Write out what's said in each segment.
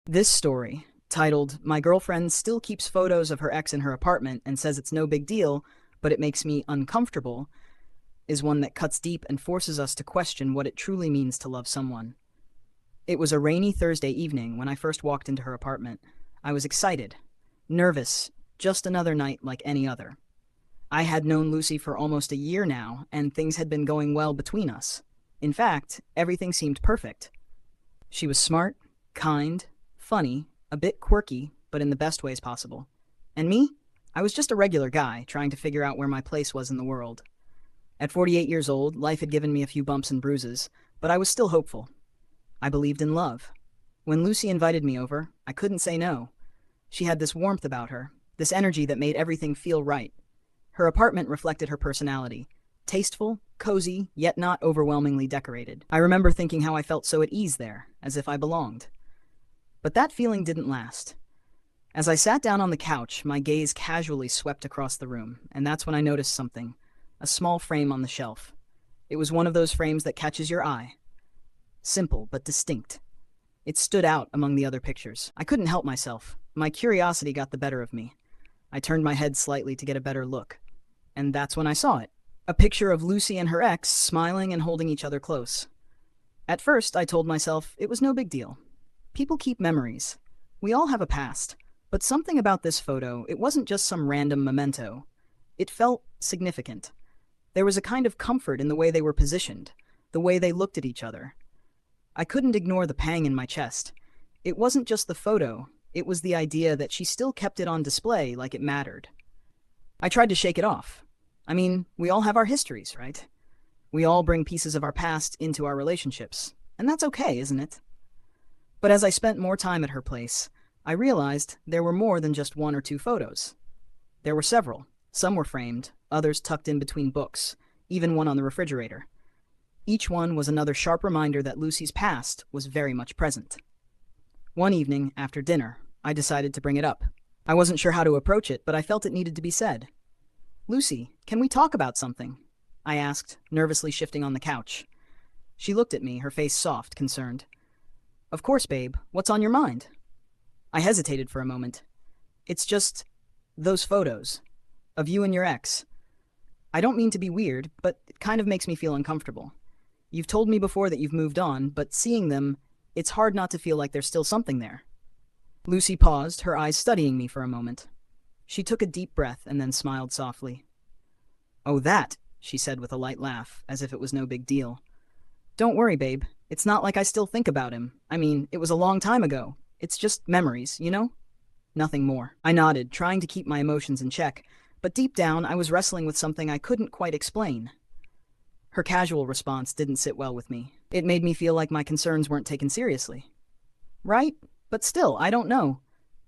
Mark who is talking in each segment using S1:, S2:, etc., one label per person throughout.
S1: This story, titled "My Girlfriend Still Keeps Photos of Her Ex in Her Apartment and Says It's No Big Deal, but It Makes Me Uncomfortable," is one that cuts deep and forces us to question what it truly means to love someone. It was a rainy Thursday evening when I first walked into her apartment. I was excited, nervous, just another night like any other. I had known Lucy for almost a year now, and things had been going well between us. In fact, everything seemed perfect. She was smart, kind, funny, a bit quirky, but in the best ways possible. And me? I was just a regular guy trying to figure out where my place was in the world. At 48 years old, life had given me a few bumps and bruises, but I was still hopeful. I believed in love. When Lucy invited me over, I couldn't say no. She had this warmth about her, this energy that made everything feel right. Her apartment reflected her personality. Tasteful, cozy, yet not overwhelmingly decorated. I remember thinking how I felt so at ease there, as if I belonged. But that feeling didn't last. As I sat down on the couch, my gaze casually swept across the room, and that's when I noticed something. A small frame on the shelf. It was one of those frames that catches your eye. Simple, but distinct. It stood out among the other pictures. I couldn't help myself. My curiosity got the better of me. I turned my head slightly to get a better look. And that's when I saw it. A picture of Lucy and her ex smiling and holding each other close. At first, I told myself it was no big deal. People keep memories. We all have a past. But something about this photo, it wasn't just some random memento. It felt significant. There was a kind of comfort in the way they were positioned, the way they looked at each other. I couldn't ignore the pang in my chest. It wasn't just the photo, it was the idea that she still kept it on display like it mattered. I tried to shake it off. I mean, we all have our histories, right? We all bring pieces of our past into our relationships, and that's okay, isn't it? But as I spent more time at her place, I realized there were more than just one or two photos. There were several. Some were framed, others tucked in between books, even one on the refrigerator. Each one was another sharp reminder that Lucy's past was very much present. One evening, after dinner, I decided to bring it up. I wasn't sure how to approach it, but I felt it needed to be said. "Lucy, can we talk about something?" I asked, nervously shifting on the couch. She looked at me, her face soft, concerned. "Of course, babe. What's on your mind?" I hesitated for a moment. "It's just those photos of you and your ex. I don't mean to be weird, but it kind of makes me feel uncomfortable. You've told me before that you've moved on, but seeing them, it's hard not to feel like there's still something there." Lucy paused, her eyes studying me for a moment. She took a deep breath and then smiled softly. "Oh, that," she said with a light laugh, as if it was no big deal. "Don't worry, babe. It's not like I still think about him. I mean, it was a long time ago. It's just memories, you know? Nothing more." I nodded, trying to keep my emotions in check, but deep down I was wrestling with something I couldn't quite explain. Her casual response didn't sit well with me. It made me feel like my concerns weren't taken seriously. "Right? But still, I don't know,"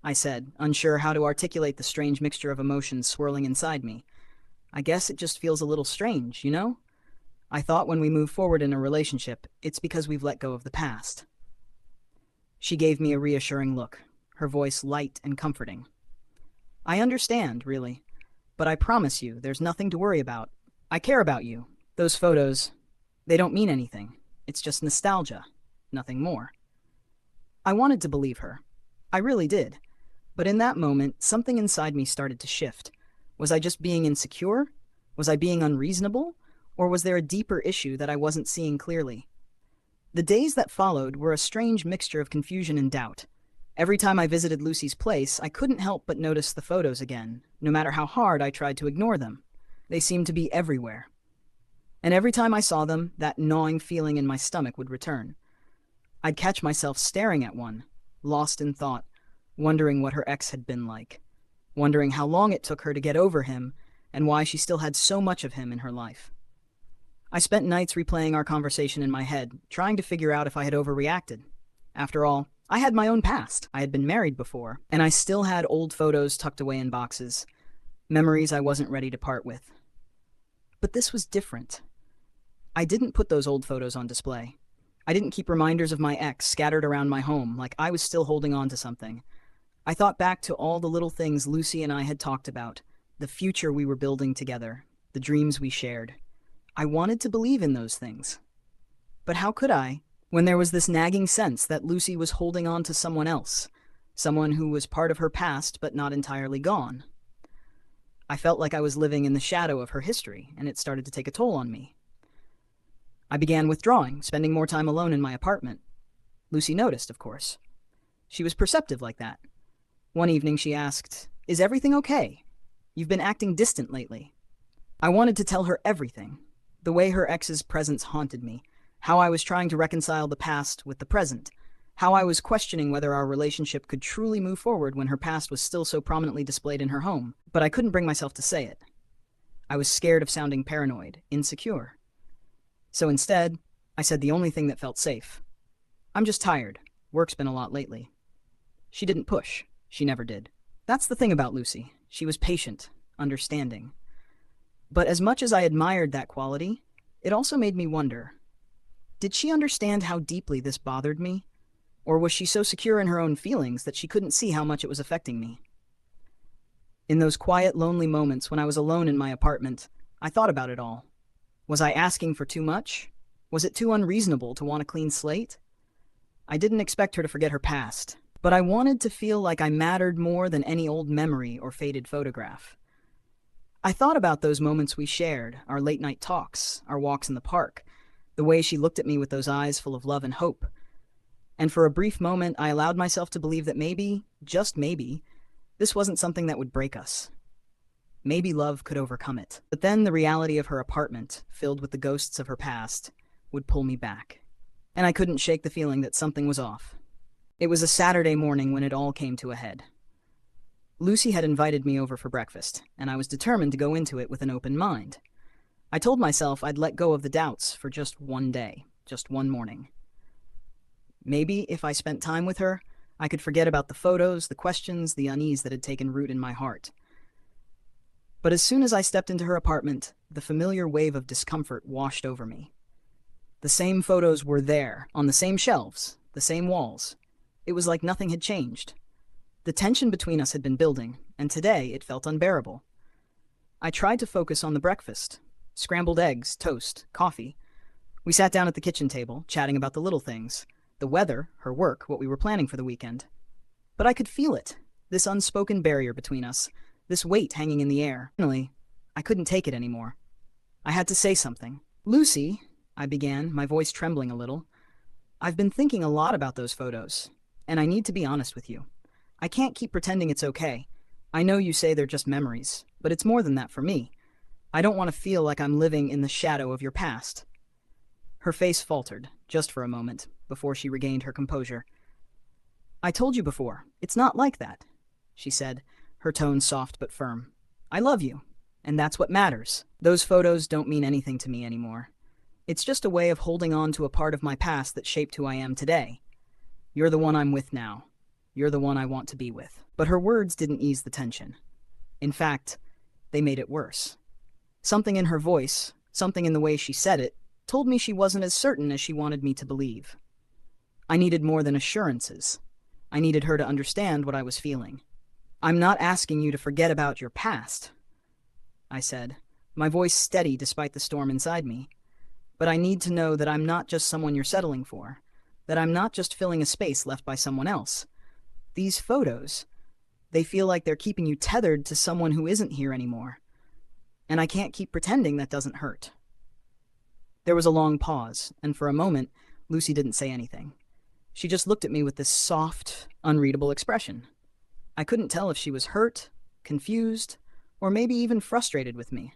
S1: I said, unsure how to articulate the strange mixture of emotions swirling inside me. "I guess it just feels a little strange, you know? I thought when we move forward in a relationship, it's because we've let go of the past." She gave me a reassuring look, her voice light and comforting. "I understand, really. But I promise you, there's nothing to worry about. I care about you. Those photos, they don't mean anything. It's just nostalgia, nothing more." I wanted to believe her. I really did. But in that moment, something inside me started to shift. Was I just being insecure? Was I being unreasonable? Or was there a deeper issue that I wasn't seeing clearly? The days that followed were a strange mixture of confusion and doubt. Every time I visited Lucy's place, I couldn't help but notice the photos again, no matter how hard I tried to ignore them. They seemed to be everywhere. And every time I saw them, that gnawing feeling in my stomach would return. I'd catch myself staring at one, lost in thought, wondering what her ex had been like, wondering how long it took her to get over him, and why she still had so much of him in her life. I spent nights replaying our conversation in my head, trying to figure out if I had overreacted. After all, I had my own past. I had been married before, and I still had old photos tucked away in boxes, memories I wasn't ready to part with. But this was different. I didn't put those old photos on display. I didn't keep reminders of my ex scattered around my home like I was still holding on to something. I thought back to all the little things Lucy and I had talked about, the future we were building together, the dreams we shared. I wanted to believe in those things. But how could I when there was this nagging sense that Lucy was holding on to someone else, someone who was part of her past but not entirely gone. I felt like I was living in the shadow of her history, and it started to take a toll on me. I began withdrawing, spending more time alone in my apartment. Lucy noticed, of course. She was perceptive like that. One evening she asked, "Is everything okay? You've been acting distant lately." I wanted to tell her everything. The way her ex's presence haunted me, how I was trying to reconcile the past with the present, how I was questioning whether our relationship could truly move forward when her past was still so prominently displayed in her home. But I couldn't bring myself to say it. I was scared of sounding paranoid, insecure. So instead, I said the only thing that felt safe. "I'm just tired. Work's been a lot lately." She didn't push. She never did. That's the thing about Lucy. She was patient, understanding. But as much as I admired that quality, it also made me wonder, did she understand how deeply this bothered me? Or was she so secure in her own feelings that she couldn't see how much it was affecting me? In those quiet, lonely moments when I was alone in my apartment, I thought about it all. Was I asking for too much? Was it too unreasonable to want a clean slate? I didn't expect her to forget her past, but I wanted to feel like I mattered more than any old memory or faded photograph. I thought about those moments we shared, our late-night talks, our walks in the park, the way she looked at me with those eyes full of love and hope. And for a brief moment, I allowed myself to believe that maybe, just maybe, this wasn't something that would break us. Maybe love could overcome it. But then the reality of her apartment, filled with the ghosts of her past, would pull me back. And I couldn't shake the feeling that something was off. It was a Saturday morning when it all came to a head. Lucy had invited me over for breakfast, and I was determined to go into it with an open mind. I told myself I'd let go of the doubts for just one day, just one morning. Maybe if I spent time with her, I could forget about the photos, the questions, the unease that had taken root in my heart. But as soon as I stepped into her apartment, the familiar wave of discomfort washed over me. The same photos were there, on the same shelves, the same walls. It was like nothing had changed. The tension between us had been building, and today it felt unbearable. I tried to focus on the breakfast. Scrambled eggs, toast, coffee. We sat down at the kitchen table, chatting about the little things. The weather, her work, what we were planning for the weekend. But I could feel it, this unspoken barrier between us, this weight hanging in the air. Finally, I couldn't take it anymore. I had to say something. "Lucy," I began, my voice trembling a little, "I've been thinking a lot about those photos, and I need to be honest with you. I can't keep pretending it's okay. I know you say they're just memories, but it's more than that for me. I don't want to feel like I'm living in the shadow of your past." Her face faltered, just for a moment, before she regained her composure. "I told you before, it's not like that," she said, her tone soft but firm. "I love you, and that's what matters. Those photos don't mean anything to me anymore. It's just a way of holding on to a part of my past that shaped who I am today. You're the one I'm with now. You're the one I want to be with." But her words didn't ease the tension. In fact, they made it worse. Something in her voice, something in the way she said it, told me she wasn't as certain as she wanted me to believe. I needed more than assurances. I needed her to understand what I was feeling. "I'm not asking you to forget about your past," I said, my voice steady despite the storm inside me. "But I need to know that I'm not just someone you're settling for, that I'm not just filling a space left by someone else. These photos, they feel like they're keeping you tethered to someone who isn't here anymore. And I can't keep pretending that doesn't hurt." There was a long pause, and for a moment, Lucy didn't say anything. She just looked at me with this soft, unreadable expression. I couldn't tell if she was hurt, confused, or maybe even frustrated with me.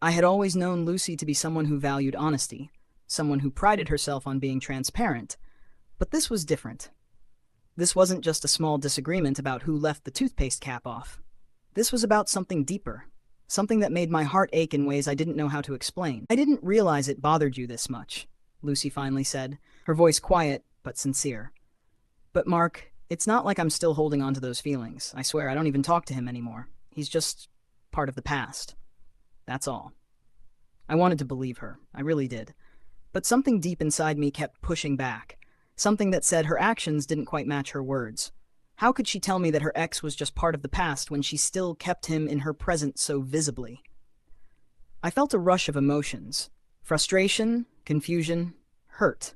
S1: I had always known Lucy to be someone who valued honesty, someone who prided herself on being transparent, but this was different. This wasn't just a small disagreement about who left the toothpaste cap off. This was about something deeper, something that made my heart ache in ways I didn't know how to explain. "I didn't realize it bothered you this much," Lucy finally said, her voice quiet but sincere. "But Mark, it's not like I'm still holding on to those feelings. I swear, I don't even talk to him anymore. He's just part of the past. That's all." I wanted to believe her. I really did. But something deep inside me kept pushing back. Something that said her actions didn't quite match her words. How could she tell me that her ex was just part of the past when she still kept him in her present so visibly? I felt a rush of emotions. Frustration, confusion, hurt.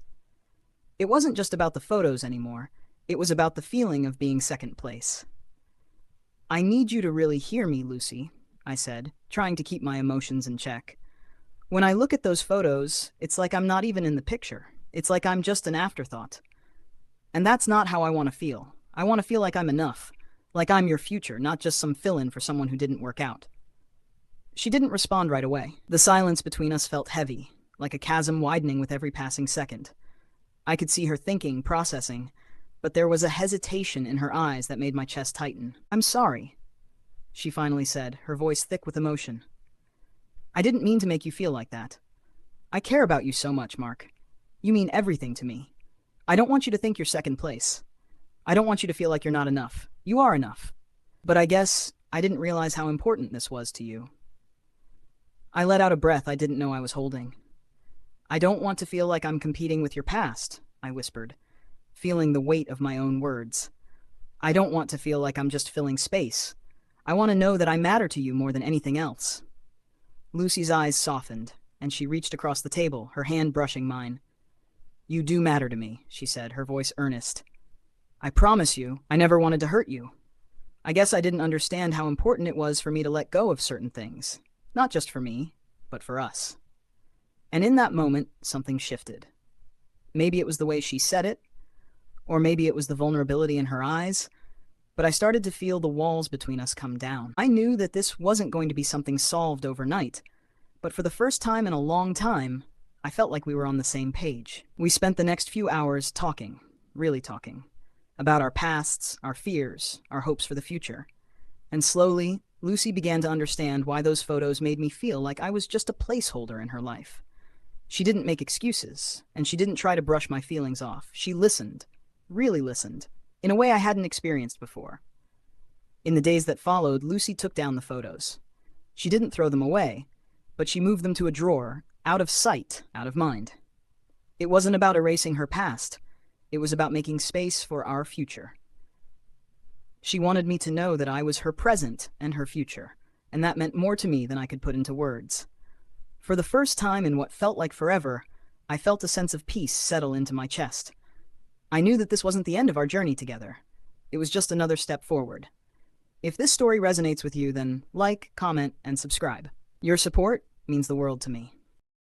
S1: It wasn't just about the photos anymore. It was about the feeling of being second place. I need you to really hear me, Lucy, I said, trying to keep my emotions in check. When I look at those photos, it's like I'm not even in the picture. It's like I'm just an afterthought. And that's not how I want to feel. I want to feel like I'm enough, like I'm your future, not just some fill-in for someone who didn't work out. She didn't respond right away. The silence between us felt heavy, like a chasm widening with every passing second. I could see her thinking, processing, but there was a hesitation in her eyes that made my chest tighten. "I'm sorry," she finally said, her voice thick with emotion. "I didn't mean to make you feel like that. I care about you so much, Mark. You mean everything to me. I don't want you to think you're second place. I don't want you to feel like you're not enough. You are enough. But I guess I didn't realize how important this was to you." I let out a breath I didn't know I was holding. "I don't want to feel like I'm competing with your past," I whispered, feeling the weight of my own words. "I don't want to feel like I'm just filling space. I want to know that I matter to you more than anything else." Lucy's eyes softened, and she reached across the table, her hand brushing mine. "You do matter to me," she said, her voice earnest. "I promise you, I never wanted to hurt you. I guess I didn't understand how important it was for me to let go of certain things. Not just for me, but for us." And in that moment, something shifted. Maybe it was the way she said it, or maybe it was the vulnerability in her eyes, but I started to feel the walls between us come down. I knew that this wasn't going to be something solved overnight, but for the first time in a long time, I felt like we were on the same page. We spent the next few hours talking, really talking, about our pasts, our fears, our hopes for the future. And slowly, Lucy began to understand why those photos made me feel like I was just a placeholder in her life. She didn't make excuses, and she didn't try to brush my feelings off. She listened, really listened, in a way I hadn't experienced before. In the days that followed, Lucy took down the photos. She didn't throw them away, but she moved them to a drawer, out of sight, out of mind. It wasn't about erasing her past. It was about making space for our future. She wanted me to know that I was her present and her future, and that meant more to me than I could put into words. For the first time in what felt like forever, I felt a sense of peace settle into my chest. I knew that this wasn't the end of our journey together. It was just another step forward. If this story resonates with you, then like, comment, and subscribe. Your support means the world to me.